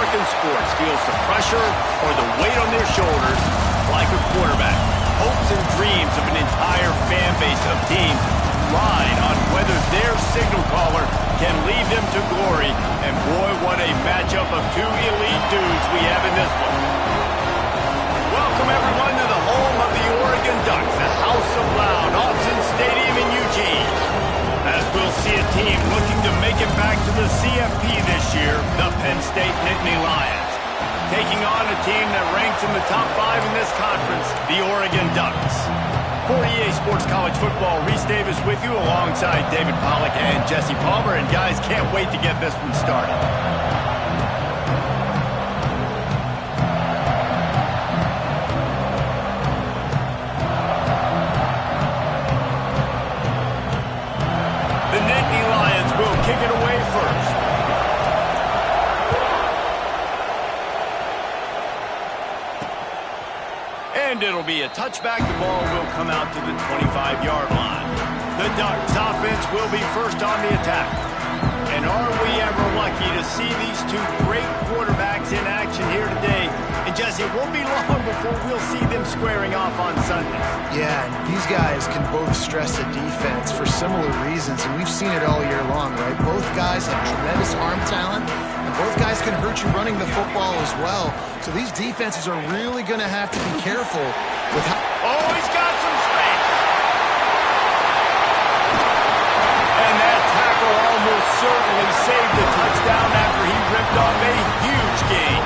American sports feels the pressure or the weight on their shoulders like a quarterback. Hopes and dreams of an entire fan base of teams ride on whether their signal caller can lead them to glory. And boy, what a matchup of two elite dudes we have in this one. Welcome everyone to the home of the Oregon Ducks, the House of Loud, Autzen Stadium in Eugene. As we'll see a team looking to make it back to the CFP this year, the Penn State Nittany Lions, taking on a team that ranks in the top 5 in this conference, the Oregon Ducks. For EA Sports College Football, Reese Davis with you alongside David Pollack and Jesse Palmer. And guys, can't wait to get this one started. The Nittany Lions will kick it away first. And it'll be a touchback. The ball will come out to the 25-yard line. The Ducks offense will be first on the attack. And are we ever lucky to see these two great quarterbacks in action here today? And Jesse, it won't be long before we'll see them squaring off on Sundays. Yeah, and these guys can both stress a defense for similar reasons, and we've seen it all year long, right? Both guys have tremendous arm talent, and both guys can hurt you running the football as well. So these defenses are really going to have to be careful with how... Oh, he's got some space! And that tackle almost certainly saved the touchdown after he ripped off a huge gain.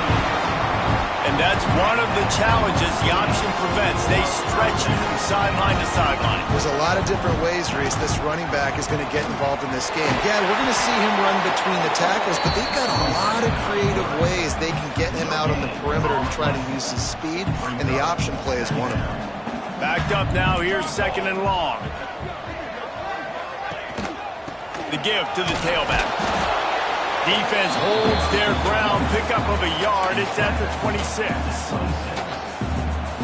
And that's one of the challenges the option prevents. They stretch you from sideline to sideline. There's a lot of different ways, Reese, this running back is going to get involved in this game. Yeah, we're going to see him run between the tackles, but they've got a lot of creative ways they can get him out on the perimeter and try to use his speed, and the option play is one of them. Backed up now, here's second and long. The give to the tailback. Defense holds their ground, pickup of a yard. It's at the 26.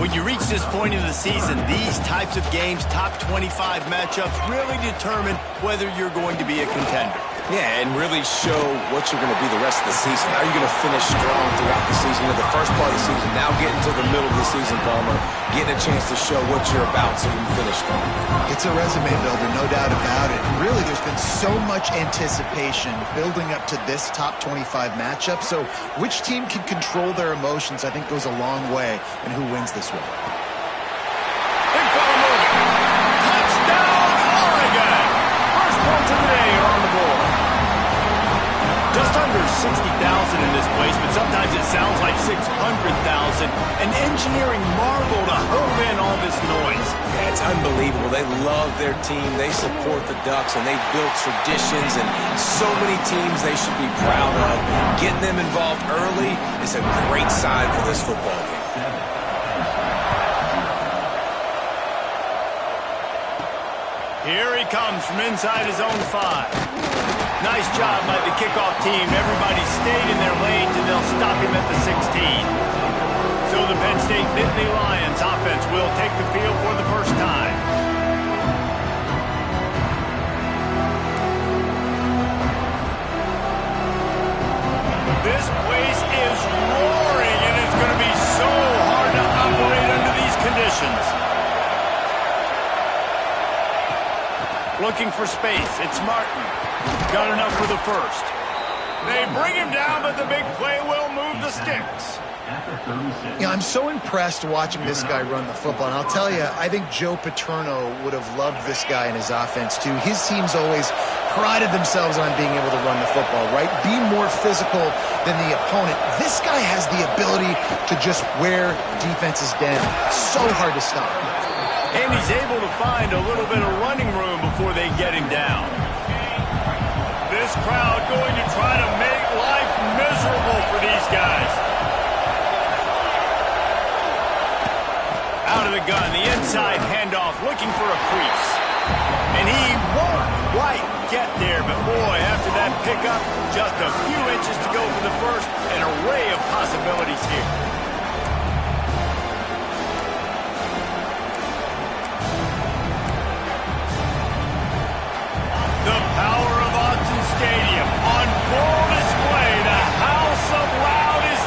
When you reach this point in the season, these types of games, top 25 matchups, really determine whether you're going to be a contender. Yeah, and really show what you're going to be the rest of the season. How are you going to finish strong throughout the season? In the first part of the season, now getting to the middle of the season, Palmer, getting a chance to show what you're about so you can finish strong. It's a resume builder, no doubt about it. And really, there's been so much anticipation building up to this top 25 matchup. So which team can control their emotions, I think, goes a long way in who wins this one. Touchdown, Oregon! First points of the day are on the board. Just under 60,000 in this place, but sometimes it sounds like 600,000. An engineering marvel to hold in all this noise. Yeah, it's unbelievable. They love their team. They support the Ducks, and they've built traditions and so many teams they should be proud of. Getting them involved early is a great sign for this football game. Here he comes from inside his own 5. Nice job by the kickoff team. Everybody stayed in their lanes, and they'll stop him at the 16. So the Penn State Nittany Lions offense will take the field for the first time. This place is roaring, and it's going to be so hard to operate under these conditions. Looking for space. It's Martin. Got enough for the first. They bring him down, but the big play will move the sticks. Yeah, I'm so impressed watching this guy run the football. And I'll tell you, I think Joe Paterno would have loved this guy in his offense, too. His teams always prided themselves on being able to run the football, right? Be more physical than the opponent. This guy has the ability to just wear defenses down. So hard to stop. And he's able to find a little bit of running room before they get him down. This crowd going to try to make life miserable for these guys. Out of the gun, the inside handoff, looking for a crease. And he won't quite get there, but boy, after that pickup, just a few inches to go for the first. An array of possibilities here. The power of Autzen Stadium on full display. The House of Loud is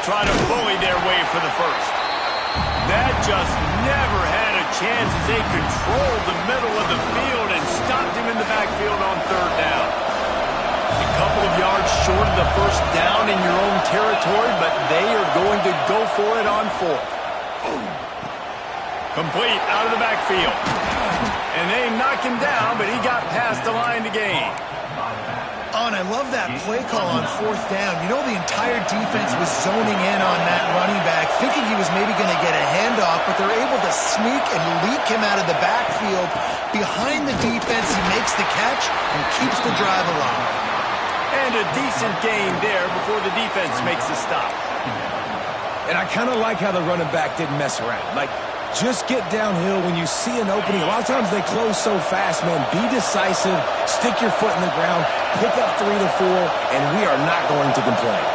try to bully their way for the first. That just never had a chance as they controlled the middle of the field and stopped him in the backfield on third down. A couple of yards short of the first down in your own territory, but they are going to go for it on fourth. Complete out of the backfield. And they knocked him down, but he got past the line to gain. Oh, and I love that play call on fourth down. You know, the entire defense was zoning in on that running back, thinking he was maybe going to get a handoff, but they're able to sneak and leak him out of the backfield. Behind the defense, he makes the catch and keeps the drive alive. And a decent gain there before the defense makes the stop. And I kind of like how the running back didn't mess around. Like, just get downhill when you see an opening. A lot of times they close so fast, man. Be decisive, stick your foot in the ground, pick up 3 to 4, and we are not going to complain.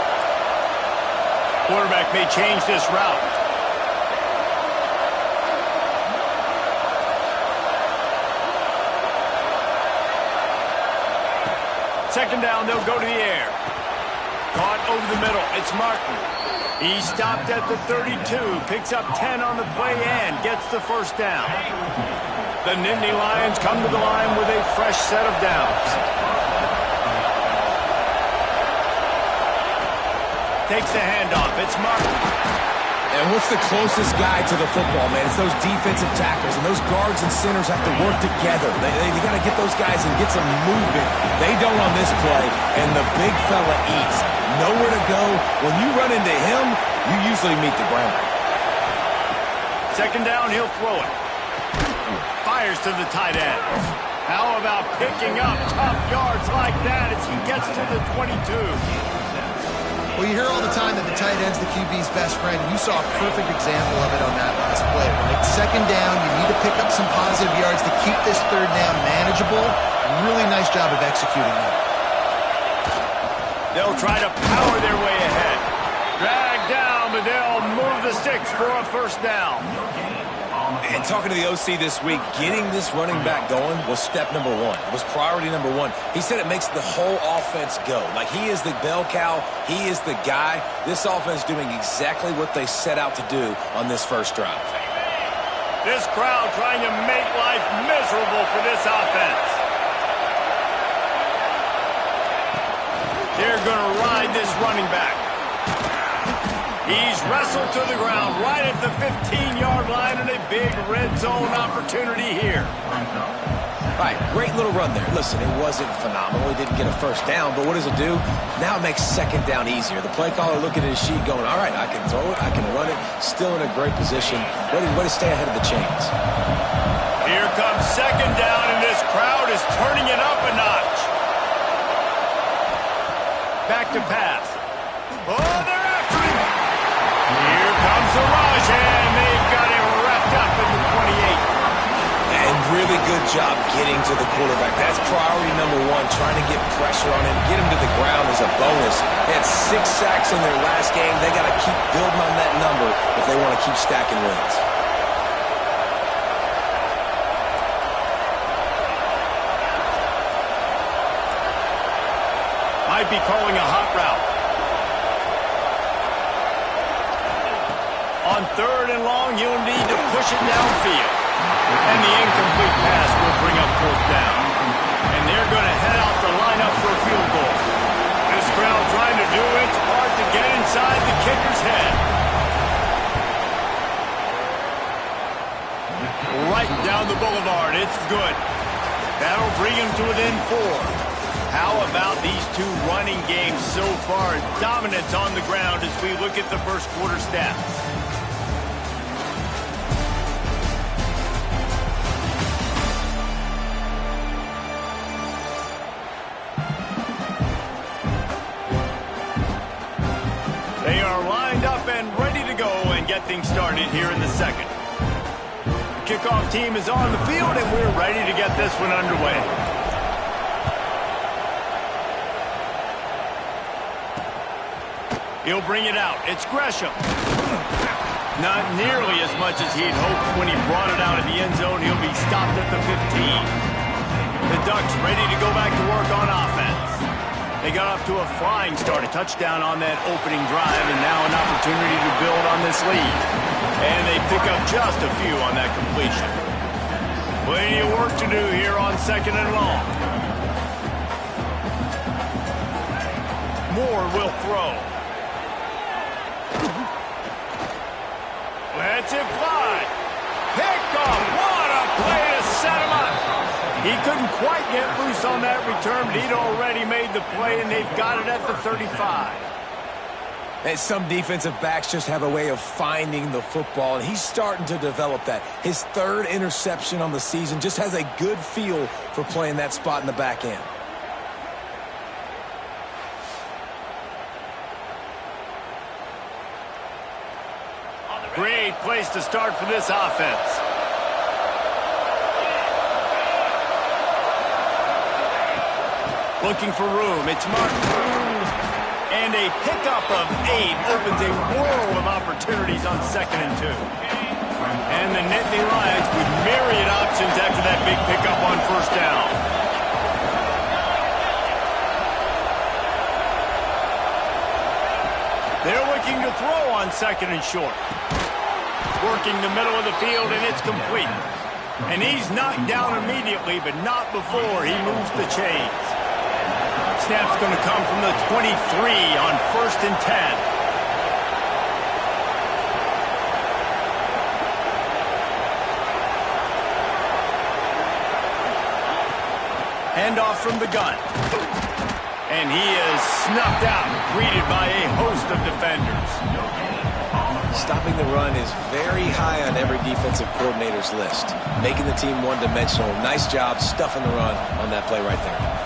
Quarterback may change this route. Second down, they'll go to the air. Caught over the middle. It's Martin. He stopped at the 32, picks up 10 on the play and gets the first down. The Nittany Lions come to the line with a fresh set of downs. Takes the handoff. It's Martin. And what's the closest guy to the football, man? It's those defensive tackles, and those guards and centers have to work together. They got to get those guys and get some movement. They don't on this play, and the big fella eats. Nowhere to go. When you run into him, you usually meet the ground. Second down, he'll throw it. Fires to the tight end. How about picking up tough yards like that as he gets to the 22? Well, you hear all the time that the tight end's the QB's best friend. You saw a perfect example of it on that last play, right? Second down, you need to pick up some positive yards to keep this third down manageable. Really nice job of executing that. They'll try to power their way ahead. Drag down, but they'll move the sticks for a first down. And talking to the OC this week, getting this running back going was step number 1. It was priority number 1. He said it makes the whole offense go. Like, he is the bell cow. He is the guy. This offense doing exactly what they set out to do on this first drive. This crowd trying to make life miserable for this offense. They're going to ride this running back. He's wrestled to the ground right at the 15-yard line and a big red zone opportunity here. All right, great little run there. Listen, it wasn't phenomenal. He didn't get a first down, but what does it do? Now it makes second down easier. The play caller looking at his sheet going, all right, I can throw it, I can run it, still in a great position. Way to stay ahead of the chains. Here comes second down, and this crowd is turning it up a notch. Back to pass. Oh, they're after him. Here comes the rush, and they've got him wrapped up in the 28. And really good job getting to the quarterback. That's priority number 1, trying to get pressure on him, get him to the ground as a bonus. They had 6 sacks in their last game. They got to keep building on that number if they want to keep stacking wins. Might be calling a hot route. On third and long, you'll need to push it downfield. And the incomplete pass will bring up fourth down. And they're going to head out the lineup for a field goal. This crowd trying to do its part to get inside the kicker's head. Right down the boulevard. It's good. That'll bring him to within 4. How about these two running games so far? Dominance on the ground as we look at the first quarter stats. They are lined up and ready to go and get things started here in the second. The kickoff team is on the field and we're ready to get this one underway. He'll bring it out. It's Gresham. Not nearly as much as he'd hoped when he brought it out of the end zone. He'll be stopped at the 15. The Ducks ready to go back to work on offense. They They got off to a flying start, a touchdown on that opening drive, and now an opportunity to build on this lead. And they pick up just a few on that completion. Plenty of work to do here on 2nd and long. Moore will throw. Lets it fly. Picked off. What a play to set him up. He couldn't quite get loose on that return, but he'd already made the play, and they've got it at the 35. And some defensive backs just have a way of finding the football, and he's starting to develop that. His 3rd interception on the season, just has a good feel for playing that spot in the back end. Great place to start for this offense. Looking for room. It's Martin. And a pickup of 8 opens a world of opportunities on 2nd and 2. And the Nittany Lions with myriad options after that big pickup on 1st down. They're looking to throw on 2nd and short. Working the middle of the field, and it's complete. And he's knocked down immediately, but not before he moves the chains. Snap's going to come from the 23 on 1st and 10. Handoff from the gun. And he is snuffed out, greeted by a host of defenders. Stopping the run is very high on every defensive coordinator's list. Making the team one-dimensional. Nice job stuffing the run on that play right there.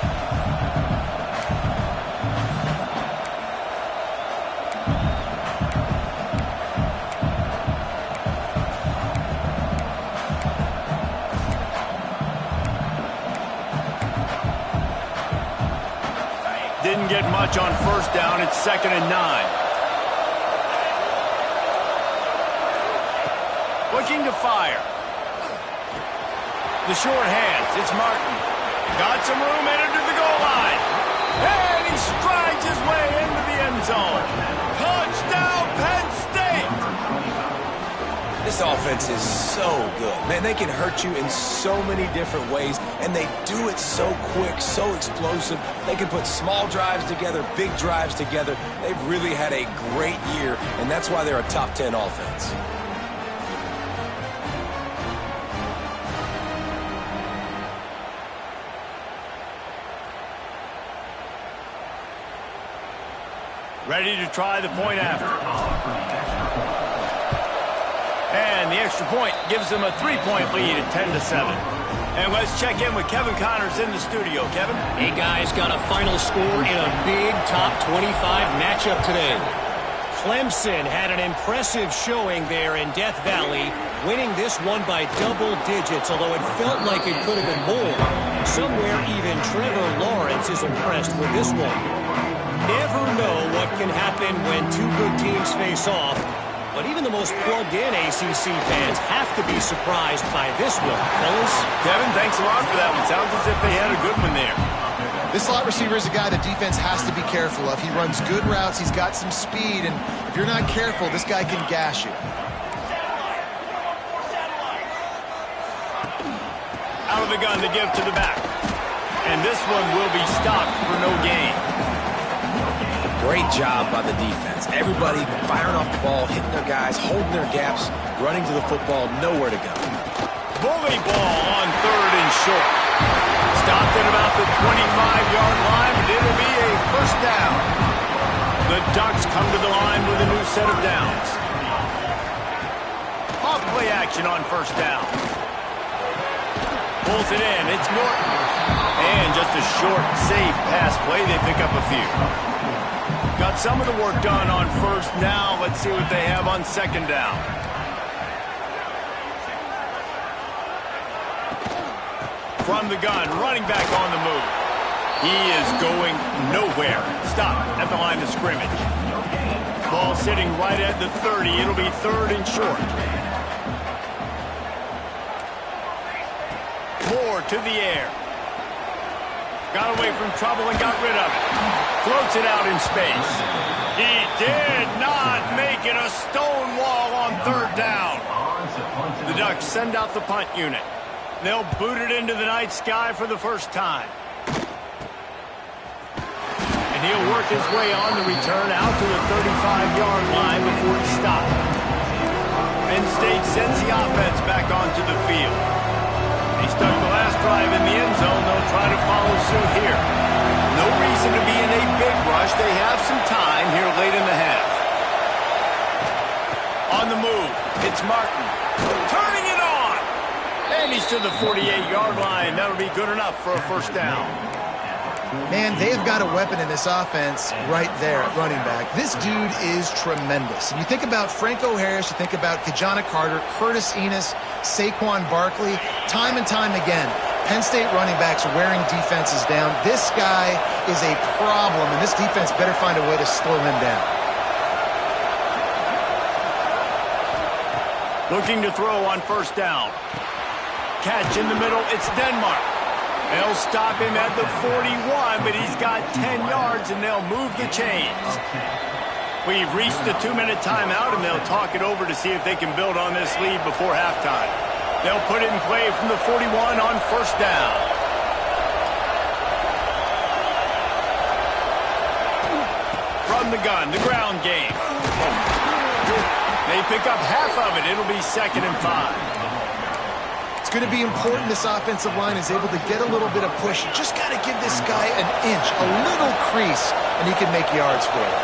Didn't get much on 1st down. It's 2nd and 9. Looking to fire. The short hands. It's Martin. Got some room, entered to the goal line. And he strides his way into the end zone. Touchdown, Penn State! This offense is so good. Man, they can hurt you in so many different ways, and they do it so quick, so explosive. They can put small drives together, big drives together. They've really had a great year, and that's why they're a top 10 offense. Ready to try the point after. And the extra point gives them a 3-point lead at 10-7. And let's check in with Kevin Connors in the studio. Kevin? Hey, guys, got a final score in a big top 25 matchup today. Clemson had an impressive showing there in Death Valley, winning this one by double digits, although it felt like it could have been more. Somewhere even Trevor Lawrence is impressed with this one. Never know what can happen when two good teams face off, but even the most plugged-in ACC fans have to be surprised by this one, fellas. Kevin, thanks a lot for that one. Sounds as if they had a good one there. This slot receiver is a guy the defense has to be careful of. He runs good routes, he's got some speed, and if you're not careful, this guy can gash you. Out of the gun to give to the back. And this one will be stopped for no gain. Great job by the defense. Everybody firing off the ball, hitting their guys, holding their gaps, running to the football, nowhere to go. Bully ball on 3rd and short. Stopped at about the 25-yard line, but it'll be a 1st down. The Ducks come to the line with a new set of downs. Off play action on 1st down. Pulls it in. It's Morton. And just a short, safe pass play. They pick up a few. Got some of the work done on 1st. Now let's see what they have on 2nd down. From the gun, running back on the move. He is going nowhere. Stop at the line of scrimmage. Ball sitting right at the 30. It'll be 3rd and short. Moore to the air. Got away from trouble and got rid of it. Floats it out in space. He did not make it a stone wall on third down. The Ducks send out the punt unit. They'll boot it into the night sky for the first time. And he'll work his way on the return out to the 35-yard line before he stops. Penn State sends the offense back onto the field. He stuck the last drive in the end zone. They'll try to follow suit here. No reason to be in a big rush. They have some time here late in the half. On the move, it's Martin. Turning it on! And he's to the 48-yard line. That'll be good enough for a first down. Man, they've got a weapon in this offense right there at running back. This dude is tremendous. And you think about Franco Harris, you think about Kajana Carter, Curtis Enos, Saquon Barkley, time and time again, Penn State running backs wearing defenses down. This guy is a problem, and this defense better find a way to slow him down. Looking to throw on first down. Catch in the middle, it's Denmark. They'll stop him at the 41, but he's got 10 yards, and they'll move the chains. We've reached the 2-minute timeout, and they'll talk it over to see if they can build on this lead before halftime. They'll put it in play from the 41 on first down. From the gun, the ground game. They pick up half of it. It'll be 2nd and 5. It's going to be important this offensive line is able to get a little bit of push. You just got to give this guy an inch, a little crease, and he can make yards for you.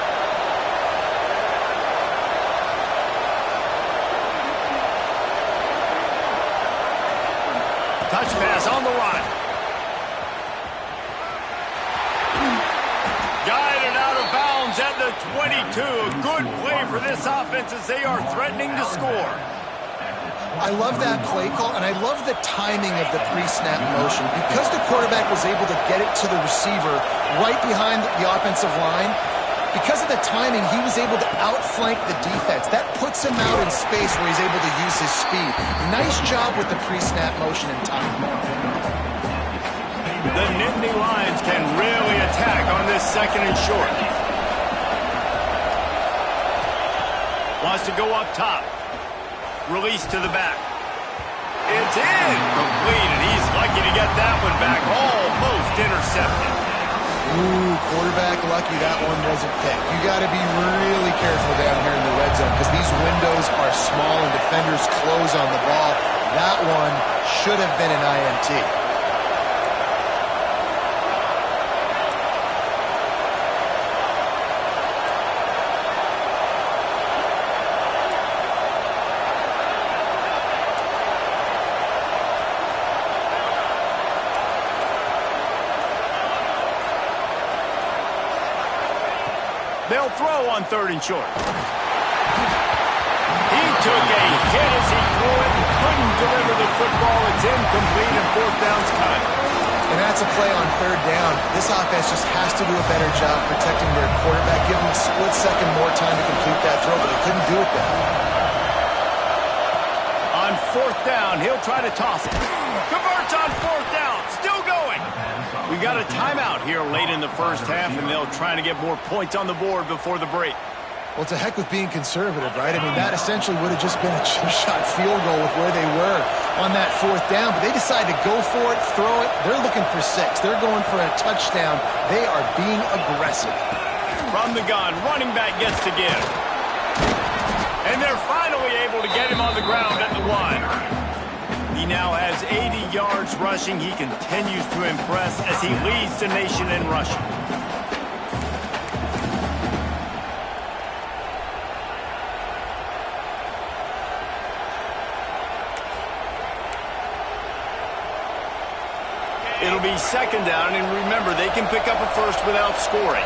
Touch pass on the run. Guided out of bounds at the 22. A good play for this offense as they are threatening to score. I love that play call, and I love the timing of the pre-snap motion. Because the quarterback was able to get it to the receiver right behind the offensive line, because of the timing, he was able to outflank the defense. That puts him out in space where he's able to use his speed. Nice job with the pre-snap motion and timing. The Nittany Lions can really attack on this 2nd and short. Wants to go up top. Release to the back. It's in. Complete, and he's lucky to get that one back. Almost intercepted. Ooh, quarterback lucky that one wasn't picked. You got to be really careful down here in the red zone because these windows are small and defenders close on the ball. That one should have been an INT. They'll throw on 3rd and short. He took a hit as he threw it and couldn't deliver the football. It's incomplete and 4th down's cut. And that's a play on 3rd down. This offense just has to do a better job protecting their quarterback. Give them a split second more time to complete that throw, but they couldn't do it there. On 4th down, he'll try to toss it. Converts on 4th down. Still going. We got a timeout here late in the first half, and they'll try to get more points on the board before the break. Well, to heck with being conservative, right? I mean, that essentially would have just been a chip-shot field goal with where they were on that 4th down. But they decided to go for it, throw it. They're looking for 6. They're going for a touchdown. They are being aggressive. From the gun, running back gets to give. And they're finally able to get him on the ground at the 1. He now has 80 yards rushing. He continues to impress as he leads the nation in rushing. It'll be 2nd down, and remember, they can pick up a first without scoring.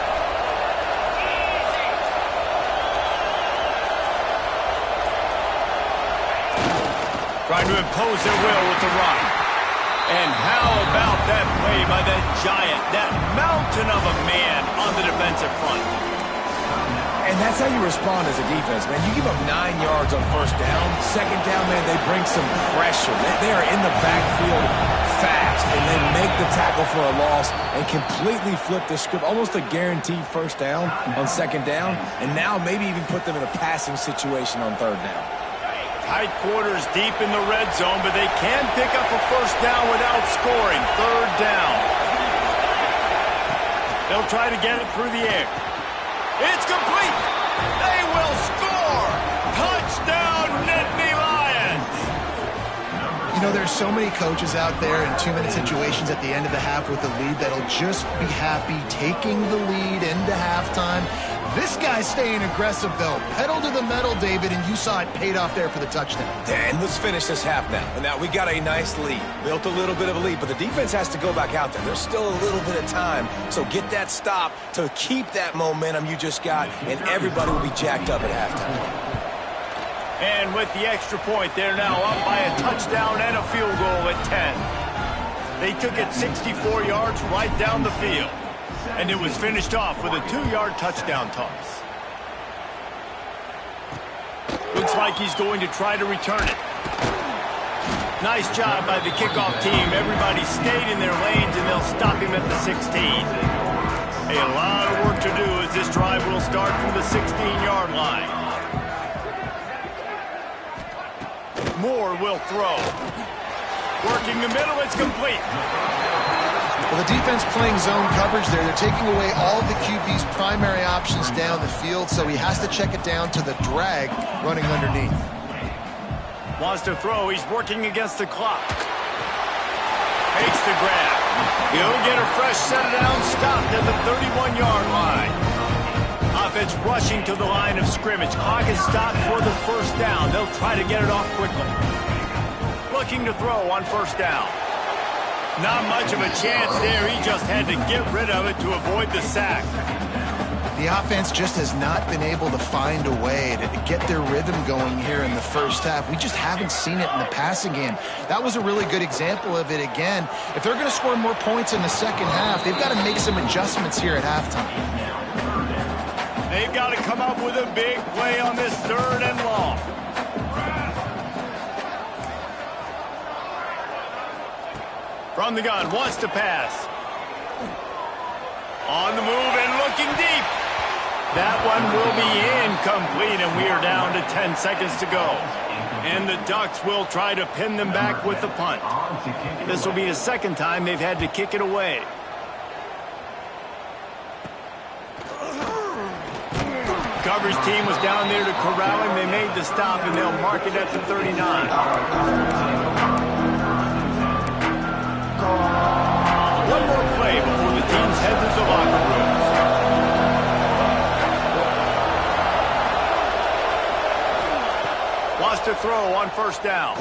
Trying to impose their will with the run. And how about that play by that giant, that mountain of a man on the defensive front? And that's how you respond as a defense, man. You give up 9 yards on first down. Second down, man, they bring some pressure. They are in the backfield fast, and they make the tackle for a loss and completely flip the script. Almost a guaranteed first down on second down, and now maybe even put them in a passing situation on third down. Tight quarters deep in the red zone, but they can pick up a first down without scoring. Third down. They'll try to get it through the air. It's complete. They will score. Touchdown, Nittany Lions. You know, there's so many coaches out there in 2-minute situations at the end of the half with the lead that'll just be happy taking the lead into halftime. This guy's staying aggressive, though. Pedal to the metal, David, and you saw it paid off there for the touchdown. And let's finish this half now. And now we got a nice lead. Built a little bit of a lead, but the defense has to go back out there. There's still a little bit of time. So get that stop to keep that momentum you just got, and everybody will be jacked up at halftime. And with the extra point, they're now up by a touchdown and a field goal at 10. They took it 64 yards right down the field. And it was finished off with a 2-yard touchdown toss. Looks like he's going to try to return it. Nice job by the kickoff team. Everybody stayed in their lanes, and they'll stop him at the 16. A lot of work to do as this drive will start from the 16-yard line. Moore will throw. Working the middle, it's complete. Well, the defense playing zone coverage there. They're taking away all of the QB's primary options down the field, so he has to check it down to the drag running underneath. Wants to throw. He's working against the clock. Makes the grab. He'll get a fresh set down, stopped at the 31-yard line. Offense rushing to the line of scrimmage. Clock is stopped for the first down. They'll try to get it off quickly. Looking to throw on first down. Not much of a chance there. He just had to get rid of it to avoid the sack. The offense just has not been able to find a way to get their rhythm going here in the first half. We just haven't seen it in the passing game. That was a really good example of it again. If they're going to score more points in the second half, they've got to make some adjustments here at halftime. They've got to come up with a big play on this third and long. From the gun, wants to pass. On the move and looking deep. That one will be incomplete, and we are down to 10 seconds to go. And the Ducks will try to pin them back with the punt. This will be the second time they've had to kick it away. Coverage team was down there to corral him. They made the stop, and they'll mark it at the 39. One more play before the teams head to the locker rooms. Wants to throw on first down.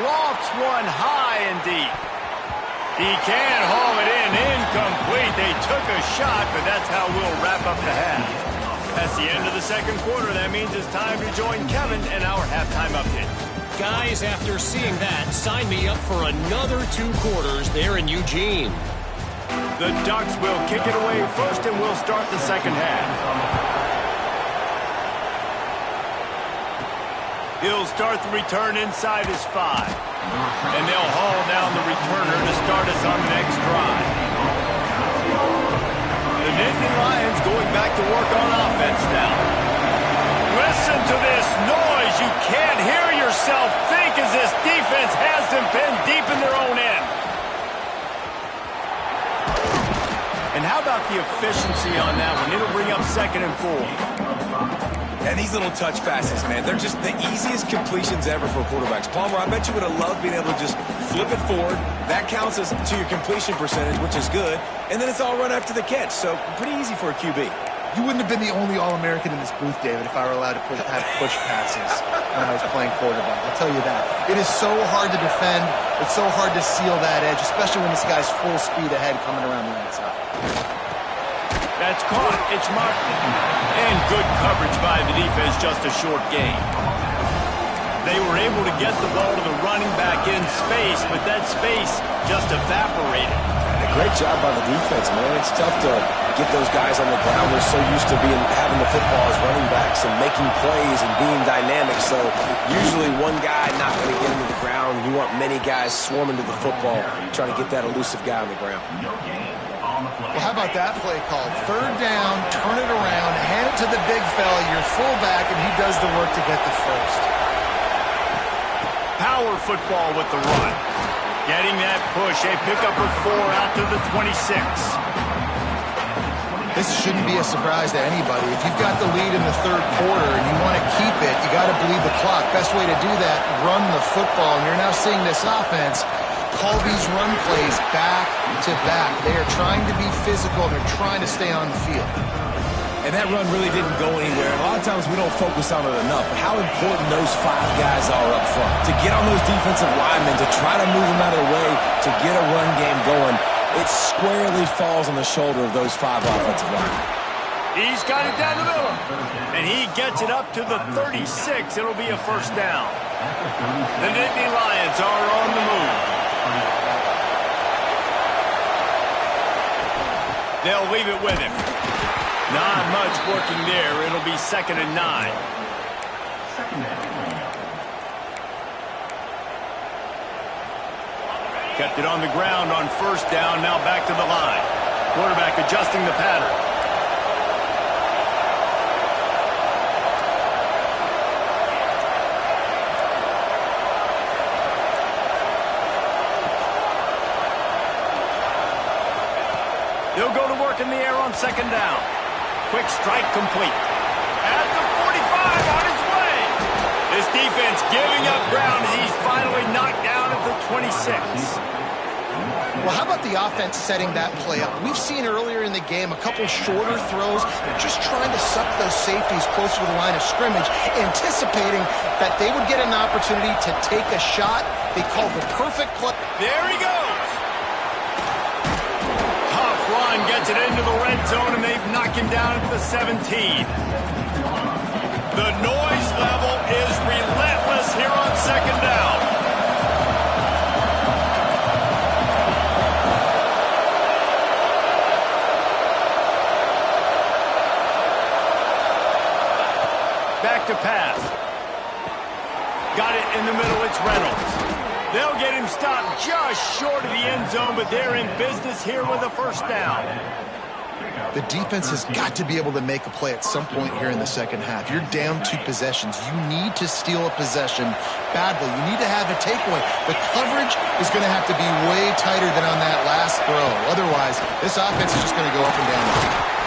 Lofts one high and deep. He can haul it in. Incomplete. They took a shot, but that's how we'll wrap up the half. That's the end of the second quarter. That means it's time to join Kevin and our halftime update. Guys, after seeing that, sign me up for another 2 quarters there in Eugene. The Ducks will kick it away first, and we'll start the second half. He'll start the return inside his 5. And they'll haul down the returner to start us on the next drive. The Nittany Lions going back to work on offense now. Listen to this noise. You can't hear yourself think as this defense has them pinned deep in their own end. And how about the efficiency on that one? It'll bring up 2nd and 4. And these little touch passes, man, they're just the easiest completions ever for quarterbacks. Palmer, I bet you would have loved being able to just flip it forward. That counts as to your completion percentage, which is good. And then it's all run after the catch, so pretty easy for a QB. You wouldn't have been the only All-American in this booth, David, if I were allowed to have push passes when I was playing quarterback. I'll tell you that. It is so hard to defend. It's so hard to seal that edge, especially when this guy's full speed ahead coming around the outside. That's caught. It's Martin. And good coverage by the defense, just a short gain. They were able to get the ball to the running back in space, but that space just evaporated. And they great job by the defense, man. It's tough to get those guys on the ground. They're so used to having the football as running backs and making plays and being dynamic. So usually one guy not going to get into the ground. You want many guys swarming to the football, trying to get that elusive guy on the ground. Well, how about that play call? Third down, turn it around, hand it to the big fella, your fullback, and he does the work to get the first. Power football with the run. Getting that push, a pickup of 4 out to the 26. This shouldn't be a surprise to anybody. If you've got the lead in the third quarter and you want to keep it, you got to bleed the clock. Best way to do that, run the football. And you're now seeing this offense call these run plays back to back. They are trying to be physical. They're trying to stay on the field. And that run really didn't go anywhere. A lot of times we don't focus on it enough, but how important those 5 guys are up front. To get on those defensive linemen, to try to move them out of the way, to get a run game going, it squarely falls on the shoulder of those 5 offensive linemen. He's got it down the middle. And he gets it up to the 36. It'll be a first down. The Nittany Lions are on the move. They'll leave it with him. Not much working there. It'll be 2nd and 9. Kept it on the ground on first down. Now back to the line. Quarterback adjusting the pattern. They'll go to work in the air on 2nd down. Quick strike complete. At the 45, on his way. This defense giving up ground as he's finally knocked down at the 26. Well, how about the offense setting that play up? We've seen earlier in the game a couple shorter throws. They're just trying to suck those safeties closer to the line of scrimmage, anticipating that they would get an opportunity to take a shot. They called the perfect play. There he goes. Run gets it into the red zone, and they've knocked him down at the 17. The noise level is relentless here on 2nd down. Back to pass. Got it in the middle. It's Reynolds. They'll get him stopped just short of the end zone, but they're in business here with a first down. The defense has got to be able to make a play at some point here in the second half. You're down 2 possessions. You need to steal a possession badly. You need to have a takeaway. The coverage is going to have to be way tighter than on that last throw. Otherwise, this offense is just going to go up and down.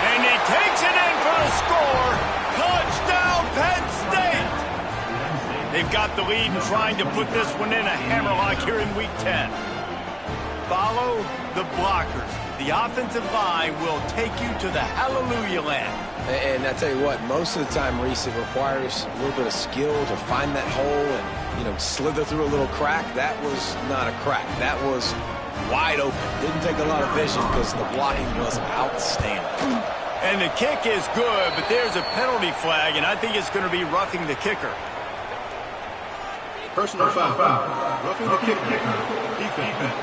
And he takes it in for a score. Touchdown, Penn State! They've got the lead and trying to put this one in a hammerlock here in Week 10. Follow the blockers. The offensive line will take you to the hallelujah land. And I tell you what, most of the time, Reese, it requires a little bit of skill to find that hole and, slither through a little crack. That was not a crack. That was wide open. Didn't take a lot of vision because the blocking was outstanding. And the kick is good, but there's a penalty flag, and I think it's going to be roughing the kicker. Personal foul. Roughing the kicker. Defense.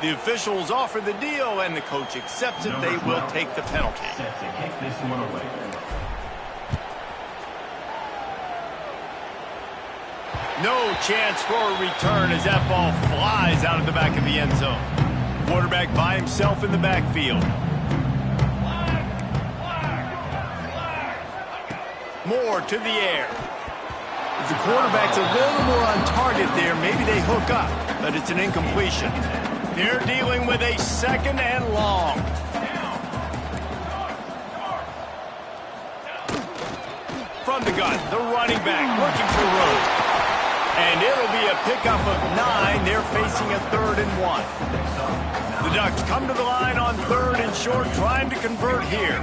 The officials offer the deal, and the coach accepts it. They will take the penalty. No chance for a return as that ball flies out of the back of the end zone. Quarterback by himself in the backfield. Moore to the air. If the quarterback's a little more on target there, maybe they hook up, but it's an incompletion. They're dealing with a 2nd and long. From the gun, the running back looking for room. And it'll be a pickup of 9. They're facing a 3rd and 1. The Ducks come to the line on 3rd and short, trying to convert here.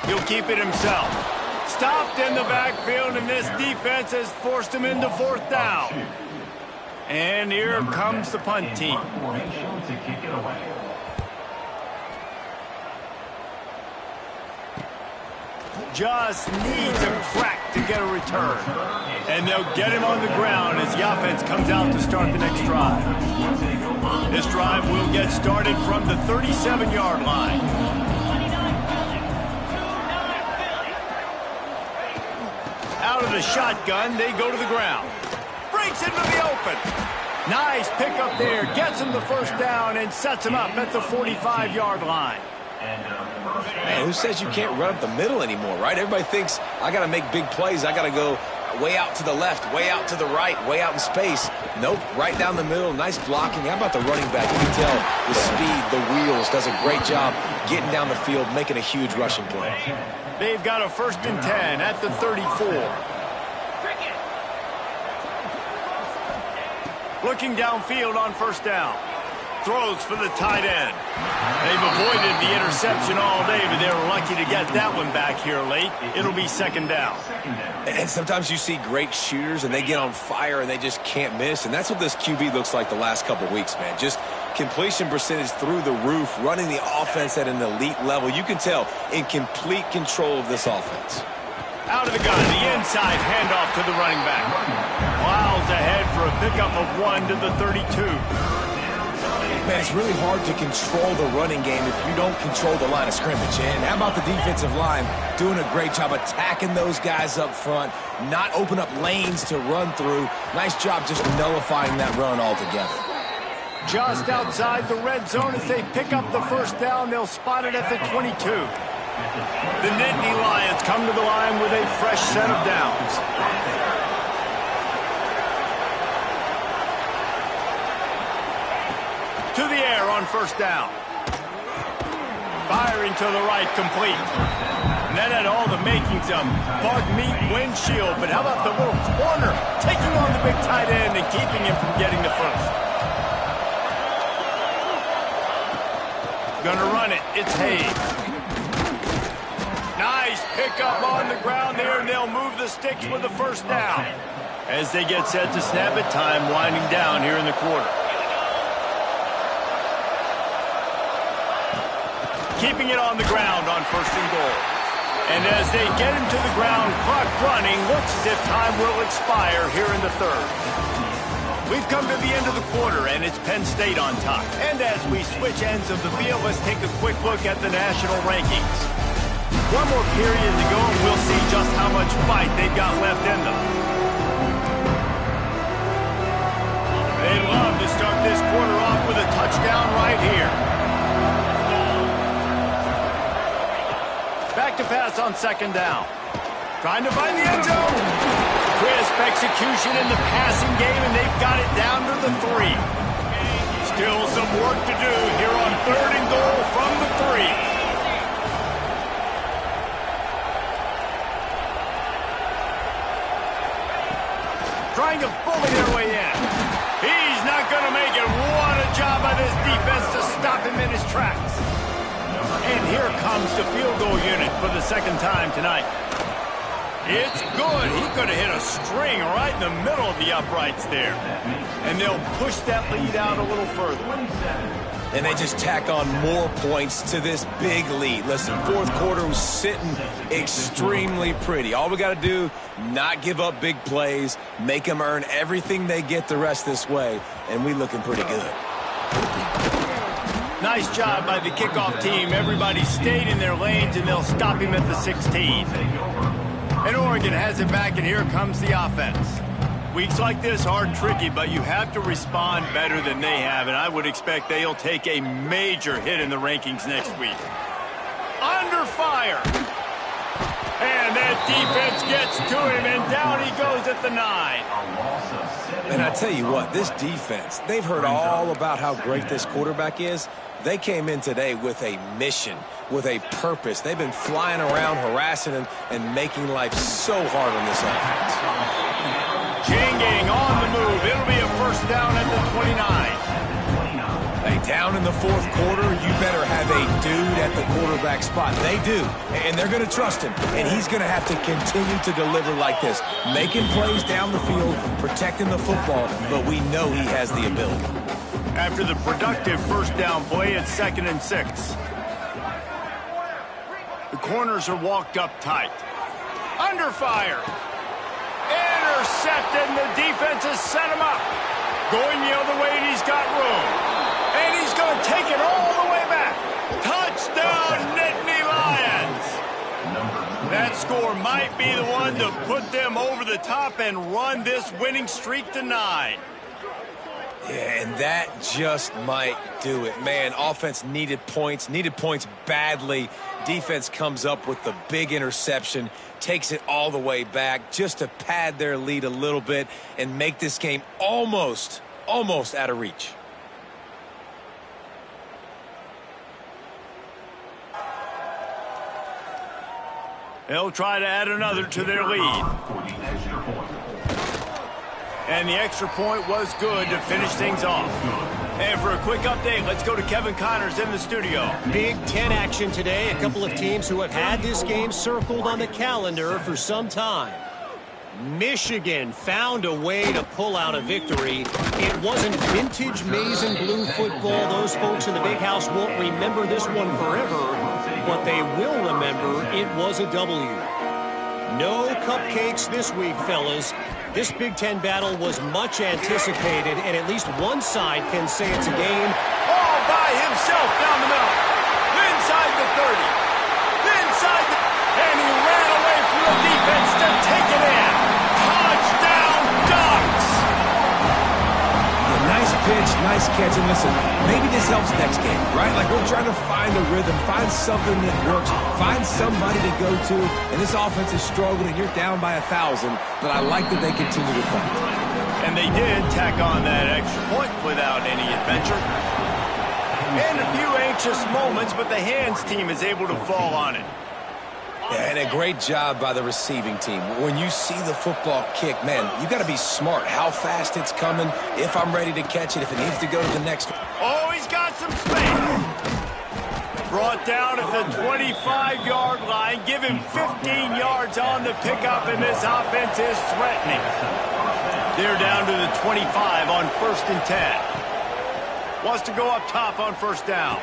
He'll keep it himself. Stopped in the backfield, and this defense has forced him into 4th down. And here comes the punt team. Just needs a crack to get a return. And they'll get him on the ground as the offense comes out to start the next drive. This drive will get started from the 37-yard line. Out of the shotgun, they go to the ground. Breaks into the open. Nice pickup there. Gets him the first down and sets him up at the 45-yard line. Man, who says you can't run up the middle anymore, right? Everybody thinks, I got to make big plays. I got to go way out to the left, way out to the right, way out in space. Nope, right down the middle. Nice blocking. How about the running back? You can tell the speed, the wheels, does a great job getting down the field, making a huge rushing play. They've got a 1st and 10 at the 34. Looking downfield on 1st down. Throws for the tight end. They've avoided the interception all day, but they were lucky to get that one back here late. It'll be 2nd down. And sometimes you see great shooters, and they get on fire, and they just can't miss. And that's what this QB looks like the last couple of weeks, man. Just completion percentage through the roof, running the offense at an elite level. You can tell in complete control of this offense. Out of the gun, the inside handoff to the running back. Miles ahead for a pickup of 1 to the 32. Man, it's really hard to control the running game if you don't control the line of scrimmage. And how about the defensive line doing a great job attacking those guys up front, not open up lanes to run through. Nice job just nullifying that run altogether. Just outside the red zone as they pick up the 1st down. They'll spot it at the 22. The Nittany Lions come to the line with a fresh set of downs. To the air on 1st down. Firing to the right, complete. And that had all the makings of bug meat windshield, but how about the little corner taking on the big tight end and keeping him from getting the first? Gonna run it. It's Hayes. Nice pickup on the ground there, and they'll move the sticks with the 1st down. As they get set to snap it, time winding down here in the quarter. Keeping it on the ground on 1st and goal. And as they get him to the ground, clock running, looks as if time will expire here in the 3rd. We've come to the end of the quarter, and it's Penn State on top. And as we switch ends of the field, let's take a quick look at the national rankings. One more period to go, and we'll see just how much fight they've got left in them. They'd love to start this quarter off with a touchdown right here. Back to pass on 2nd down. Trying to find the end zone. Crisp execution in the passing game, and they've got it down to the 3. Still some work to do here on 3rd and goal from the 3. Trying to bully their way in. He's not going to make it. What a job by this defense to stop him in his tracks. And here comes the field goal unit for the 2nd time tonight. It's good. He could have hit a string right in the middle of the uprights there. And they'll push that lead out a little further. And they just tack on more points to this big lead. Listen, 4th quarter was sitting extremely pretty. All we got to do, not give up big plays, make them earn everything they get the rest this way, and we looking pretty good. Nice job by the kickoff team. Everybody stayed in their lanes, and they'll stop him at the 16. And Oregon has it back, and here comes the offense. Weeks like this are tricky, but you have to respond better than they have, and I would expect they'll take a major hit in the rankings next week. Under fire. And that defense gets to him, and down he goes at the 9. And I tell you what, this defense, they've heard all about how great this quarterback is. They came in today with a mission, with a purpose. They've been flying around, harassing him, and making life so hard on this offense. Janging on the move. It'll be a 1st down at the 29. Hey, down in the 4th quarter, you better have a dude at the quarterback spot. They do, and they're going to trust him, and he's going to have to continue to deliver like this, making plays down the field, protecting the football, but we know he has the ability. After the productive 1st down play, it's 2nd and 6. The corners are walked up tight. Under fire. Intercepted, and the defense has set him up. Going the other way, and he's got room. And he's going to take it all the way back. Touchdown, Nittany Lions. That score might be the one to put them over the top and run this winning streak to 9. Yeah, and that just might do it. Man, offense needed points badly. Defense comes up with the big interception, takes it all the way back just to pad their lead a little bit and make this game almost out of reach. They'll try to add another to their lead. And the extra point was good to finish things off. And for a quick update, let's go to Kevin Connors in the studio. Big Ten action today. A couple of teams who have had this game circled on the calendar for some time. Michigan found a way to pull out a victory. It wasn't vintage maize and blue football. Those folks in the big house won't remember this one forever, but they will remember it was a W. No cupcakes this week, fellas. This Big Ten battle was much anticipated, and at least one side can say it's a game all by himself down the middle. Inside the 30. Inside the... And he ran away from the defense to take it in. Touchdown, Ducks! Nice pitch, nice catch, and listen, maybe this helps next game, right? Like we're trying to find a rhythm, find something that works, find somebody to go to, and this offense is struggling, and you're down by 1,000, but I like that they continue to fight. And they did tack on that extra point without any adventure. And a few anxious moments, but the hands team is able to fall on it. And a great job by the receiving team. When you see the football kick, man, you got to be smart. How fast it's coming, if I'm ready to catch it, if it needs to go to the next one. Oh, he's got some space. Brought down at the 25-yard line. Give him 15 yards on the pickup, and this offense is threatening. They're down to the 25 on 1st and 10. Wants to go up top on 1st down.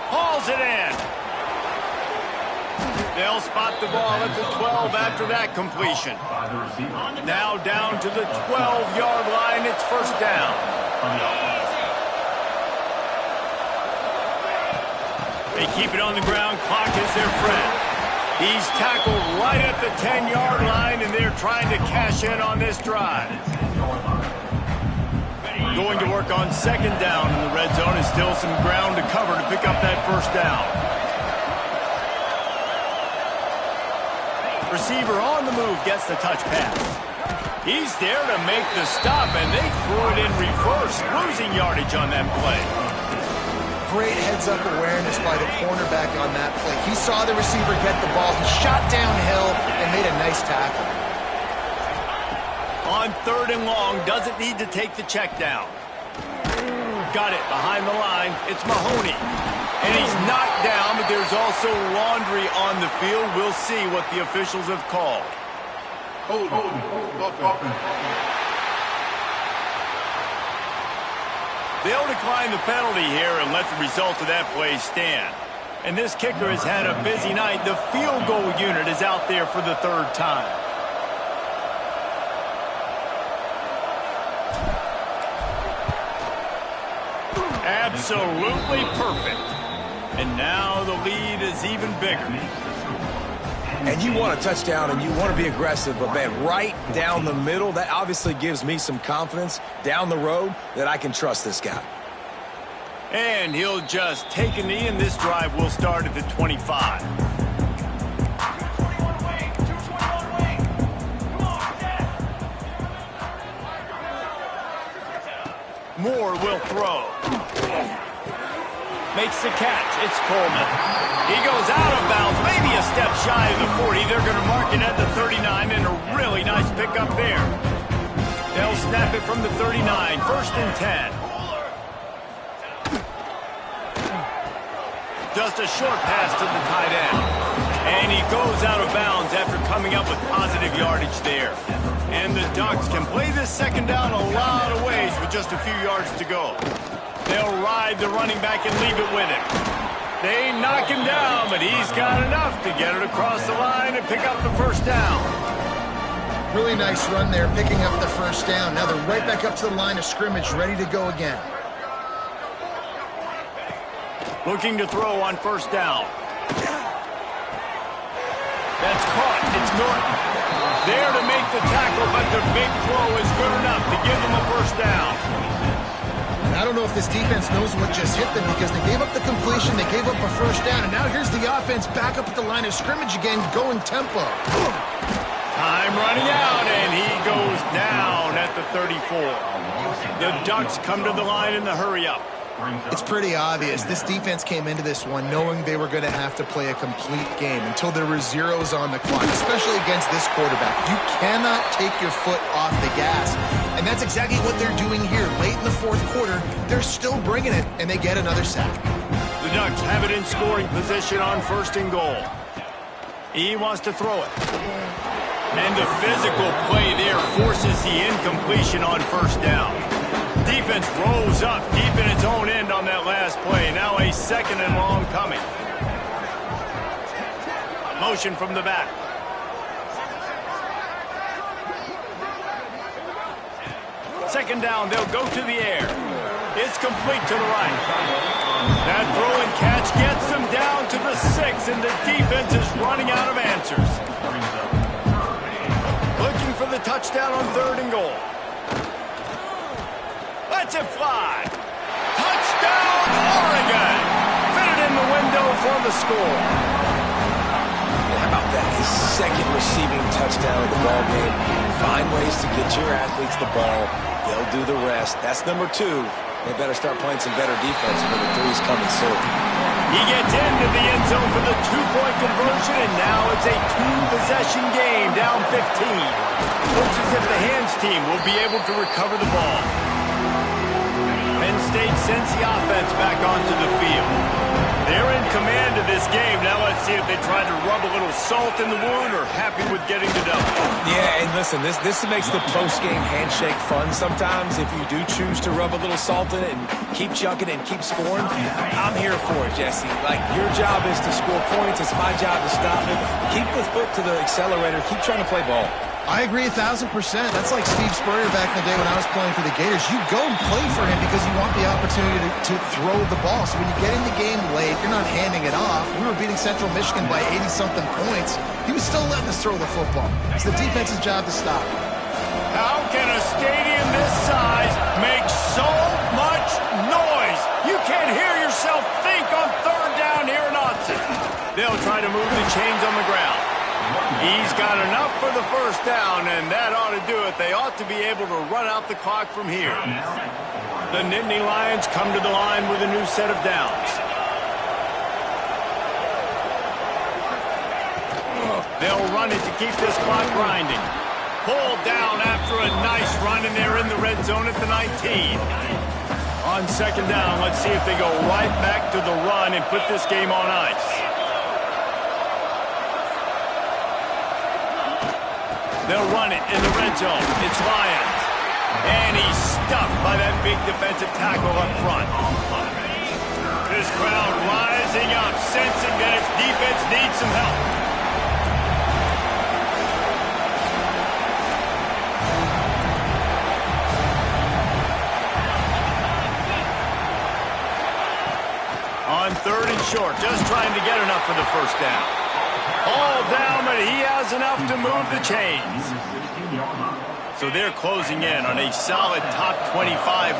Hauls it in. They'll spot the ball at the 12 after that completion. Now down to the 12-yard line. It's 1st down. They keep it on the ground. Clock is their friend. He's tackled right at the 10-yard line, and they're trying to cash in on this drive. Going to work on 2nd down in the red zone, and still some ground to cover to pick up that 1st down. Receiver on the move gets the touch pass. He's there to make the stop, and they threw it in reverse, losing yardage on that play. Great heads-up awareness by the cornerback on that play. He saw the receiver get the ball. He shot downhill and made a nice tackle. On 3rd and long, doesn't need to take the check down. Got it behind the line. It's Mahoney. And he's knocked down, but there's also laundry on the field. We'll see what the officials have called. They'll decline the penalty here and let the result of that play stand. And this kicker has had a busy night. The field goal unit is out there for the 3rd time. Absolutely perfect. And now the lead is even bigger. And you want a touchdown and you want to be aggressive, but man, right down the middle, that obviously gives me some confidence down the road that I can trust this guy. And he'll just take a knee, and this drive will start at the 25. Moore will throw. Makes the catch. It's Coleman. He goes out of bounds, maybe a step shy of the 40. They're going to mark it at the 39, and a really nice pickup there. They'll snap it from the 39, 1st and 10. Just a short pass to the tight end. And he goes out of bounds after coming up with positive yardage there. And the Ducks can play this 2nd down a lot of ways with just a few yards to go. They'll ride the running back and leave it with him. They knock him down, but he's got enough to get it across the line and pick up the first down. Really nice run there, picking up the first down. Now they're right back up to the line of scrimmage, ready to go again. Looking to throw on first down. That's caught. It's Norton. There to make the tackle, but the big throw is good enough to give them a first down. And I don't know if this defense knows what just hit them because they gave up the completion, they gave up a first down, and now here's the offense back up at the line of scrimmage again, going tempo. Time running out, and he goes down at the 34. The Ducks come to the line in the hurry-up. It's pretty obvious. This defense came into this one knowing they were going to have to play a complete game until there were zeros on the clock, especially against this quarterback. You cannot take your foot off the gas. And that's exactly what they're doing here. Late in the fourth quarter, they're still bringing it, and they get another sack. The Ducks have it in scoring position on first and goal. He wants to throw it. And the physical play there forces the incompletion on first down. Defense rolls up deep in its own end on that last play. Now a second and long coming. Motion from the back. Second down, they'll go to the air. It's complete to the right. That throw and catch gets them down to the 6, and the defense is running out of answers. Looking for the touchdown on third and goal. Lets it fly. Touchdown, Oregon. Fitted in the window for the score. How about that? His second receiving touchdown of the ball game. Find ways to get your athletes the ball. They'll do the rest. That's number 2. They better start playing some better defense. Number 3 is coming soon. He gets into the end zone for the 2-point conversion, and now it's a 2-possession game, down 15. Looks as if the hands team will be able to recover the ball. Penn State sends the offense back onto the field. They're in command of this game. Now let's see if they try to rub a little salt in the wound or happy with getting the W. Yeah, and listen, this makes the post-game handshake fun sometimes. If you do choose to rub a little salt in it and keep chucking and keep scoring, I'm here for it, Jesse. Like, your job is to score points. It's my job to stop it. Keep the foot to the accelerator. Keep trying to play ball. I agree 1,000%. That's like Steve Spurrier back in the day when I was playing for the Gators. You go and play for him because you want the opportunity to throw the ball. So when you get in the game late, you're not handing it off. We were beating Central Michigan by 80-something points. He was still letting us throw the football. It's the defense's job to stop. How can a stadium this size make so much noise? You can't hear yourself think on third down here in Autzen. They'll try to move the chains on the ground. He's got enough for the first down, and that ought to do it. They ought to be able to run out the clock from here. The Nittany Lions come to the line with a new set of downs. They'll run it to keep this clock grinding. Pulled down after a nice run, and they're in the red zone at the 19. On second down, let's see if they go right back to the run and put this game on ice. They'll run it in the red zone. It's Lions. And he's stuffed by that big defensive tackle up front. This crowd rising up, sensing that its defense needs some help. On third and short, just trying to get enough for the first down. All down, but he has enough to move the chains. So they're closing in on a solid top 25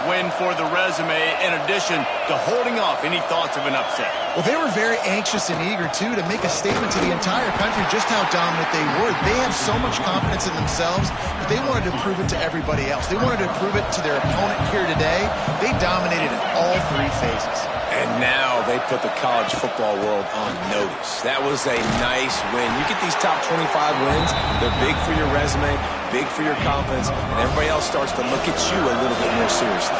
win for the resume, in addition to holding off any thoughts of an upset. Well, they were very anxious and eager, too, to make a statement to the entire country just how dominant they were. They have so much confidence in themselves, but they wanted to prove it to everybody else. They wanted to prove it to their opponent here today. They dominated in all three phases. And now they put the college football world on notice. That was a nice win. You get these top 25 wins, they're big for your resume, big for your confidence, and everybody else starts to look at you a little bit more seriously.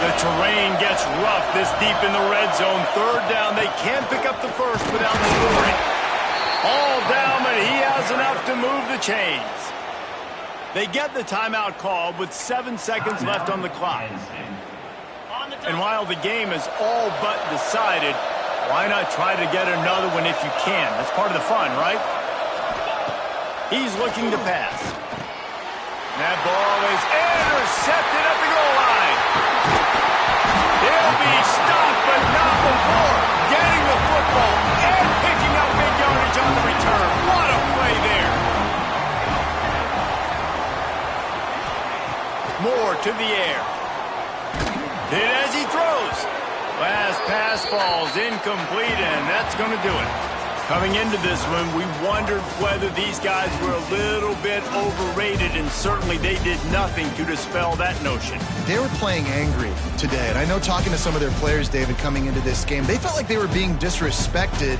The terrain gets rough this deep in the red zone. Third down, they can't pick up the first without scoring. All down, but he has enough to move the chains. They get the timeout call with 7 seconds left on the clock. And while the game is all but decided, Why not try to get another one if you can? That's part of the fun, right? He's looking to pass. That ball is intercepted at the goal line. He'll be stopped, but not before getting the football and picking up big yardage on the return. What a play there. Moore to the air. Hit as he throws. Last pass falls incomplete, and that's going to do it. Coming into this one, we wondered whether these guys were a little bit overrated, and certainly they did nothing to dispel that notion. They were playing angry today, and I know talking to some of their players, David, coming into this game, they felt like they were being disrespected.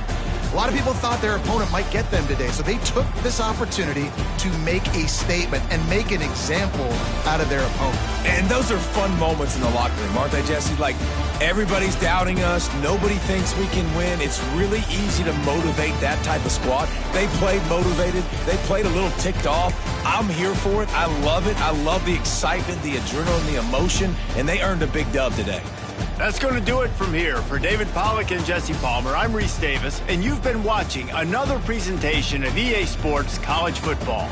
A lot of people thought their opponent might get them today, so they took this opportunity to make a statement and make an example out of their opponent. And those are fun moments in the locker room, aren't they, Jesse? Like, everybody's doubting us. Nobody thinks we can win. It's really easy to motivate that type of squad. They played motivated. They played a little ticked off. I'm here for it. I love it. I love the excitement, the adrenaline, the emotion, and they earned a big dub today. That's going to do it from here. For David Pollack and Jesse Palmer, I'm Reese Davis, and you've been watching another presentation of EA Sports College Football.